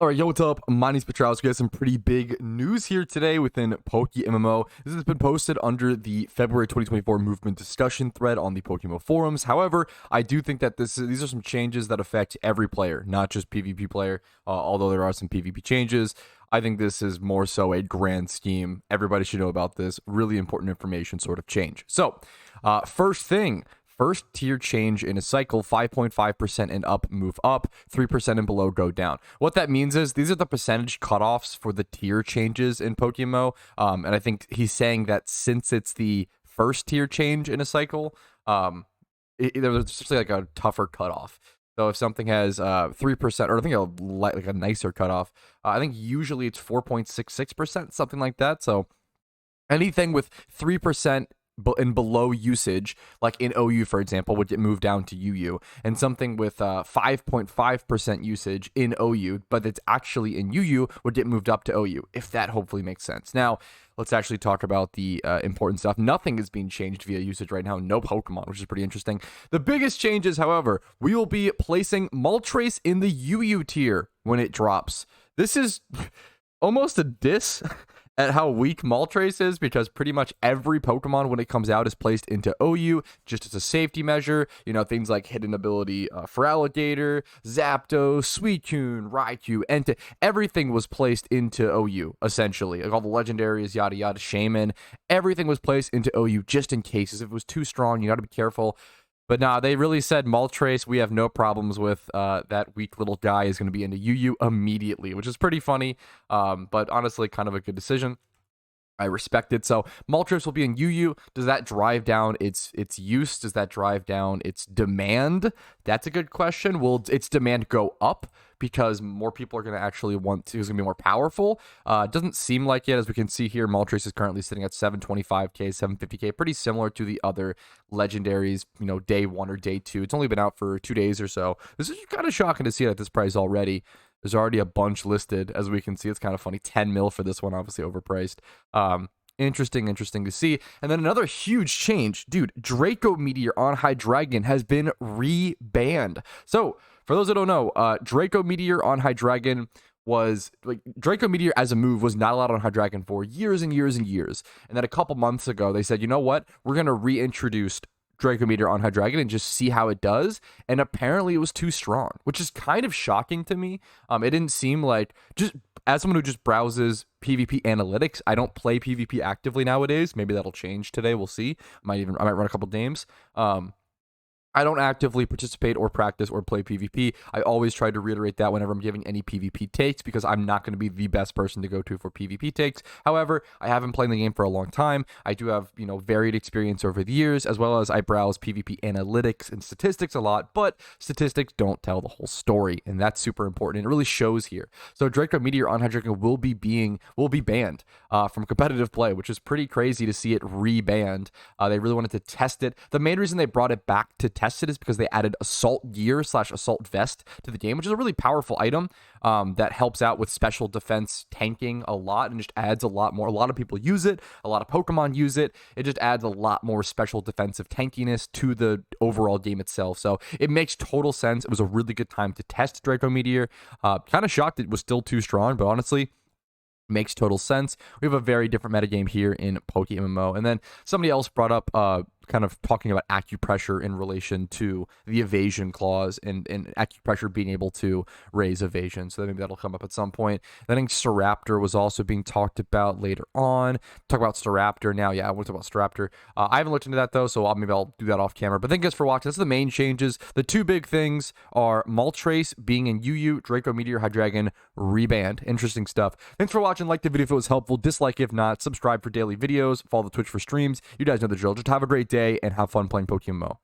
All right, yo, what's up? My name's Patrouski. We have some pretty big news here today within PokeMMO. This has been posted under the February 2024 movement discussion thread on the PokeMMO forums. However, I do think that these are some changes that affect every player, not just PvP player, although there are some PvP changes. I think this is more so a grand scheme. Everybody should know about this. Really important information sort of change. So, first tier change in a cycle, 5.5% and up move up, 3% and below go down. What that means is these are the percentage cutoffs for the tier changes in PokeMMO. And I think he's saying that since it's the first tier change in a cycle, there's essentially like a tougher cutoff. So if something has 3%, or I think like a nicer cutoff, I think usually it's 4.66%, something like that. So anything with 3% and below usage, like in OU, for example, would get moved down to UU, and something with 5.5% usage in OU, but it's actually in UU, would get moved up to OU, if that hopefully makes sense. Now, let's actually talk about the important stuff. Nothing is being changed via usage right now. No Pokemon, which is pretty interesting. The biggest changes, however, we will be placing Moltres in the UU tier when it drops. This is almost a diss at how weak Moltres is, because pretty much every Pokemon when it comes out is placed into OU just as a safety measure. You know, things like hidden ability for Alligator, Zapdos, Suicune, Raikou, Entei, everything was placed into OU, essentially. Like all the legendaries, yada yada, Shaman, everything was placed into OU just in case. If it was too strong, you got to be careful. But nah, they really said Moltres, we have no problems with that weak little guy is going to be into UU immediately, which is pretty funny, but honestly kind of a good decision. I respect it. So Moltres will be in UU. Does that drive down its use? Does that drive down its demand? That's a good question. Will its demand go up because more people are going to actually want to? It's going to be more powerful. It doesn't seem like it. As we can see here, Moltres is currently sitting at 725k, 750k, pretty similar to the other legendaries, you know, day 1 or day 2. It's only been out for 2 days or so. This is kind of shocking to see it at this price already. There's already a bunch listed, as we can see. It's kind of funny. 10 mil for this one, obviously overpriced. Interesting to see. And then another huge change. Dude, Draco Meteor on Hydreigon has been rebanned. So, for those that don't know, Draco Meteor on Hydreigon was, like, Draco Meteor as a move was not allowed on Hydreigon for years and years and years. And then a couple months ago, they said, you know what? We're going to reintroduce Draco Meteor on Hydreigon and just see how it does, and apparently it was too strong, which is kind of shocking to me. It didn't seem like, just as someone who just browses PvP analytics, I don't play PvP actively nowadays. Maybe that'll change today, we'll see. I might run a couple games. I don't actively participate or practice or play PvP. I always try to reiterate that whenever I'm giving any PvP takes, because I'm not going to be the best person to go to for PvP takes. However, I have been playing the game for a long time. I do have, you know, varied experience over the years, as well as I browse PvP analytics and statistics a lot, but statistics don't tell the whole story, and that's super important, and it really shows here. So Draco Meteor on Hydreigon will be banned from competitive play, which is pretty crazy to see it rebanned. They really wanted to test it. The main reason they brought it back to test it is because they added assault gear / assault vest to the game, which is a really powerful item that helps out with special defense tanking a lot, and just adds a lot more. A lot of people use it, a lot of Pokemon use it. It just adds a lot more special defensive tankiness to the overall game itself. So it makes total sense. It was a really good time to test Draco Meteor. Kind of shocked it was still too strong, but honestly, makes total sense. We have a very different metagame here in PokeMMO. And then somebody else brought up kind of talking about acupressure in relation to the evasion clause, and acupressure being able to raise evasion. So maybe that'll come up at some point. I think Staraptor was also being talked about later on. Talk about Staraptor now. Yeah, I want to talk about Staraptor. I haven't looked into that though, so maybe I'll do that off camera. But thank you guys for watching. That's the main changes. The two big things are Moltres being in UU, Draco Meteor, Hydreigon rebanned. Interesting stuff. Thanks for watching. Like the video if it was helpful. Dislike if not. Subscribe for daily videos. Follow the Twitch for streams. You guys know the drill. Just have a great day and have fun playing PokeMMO.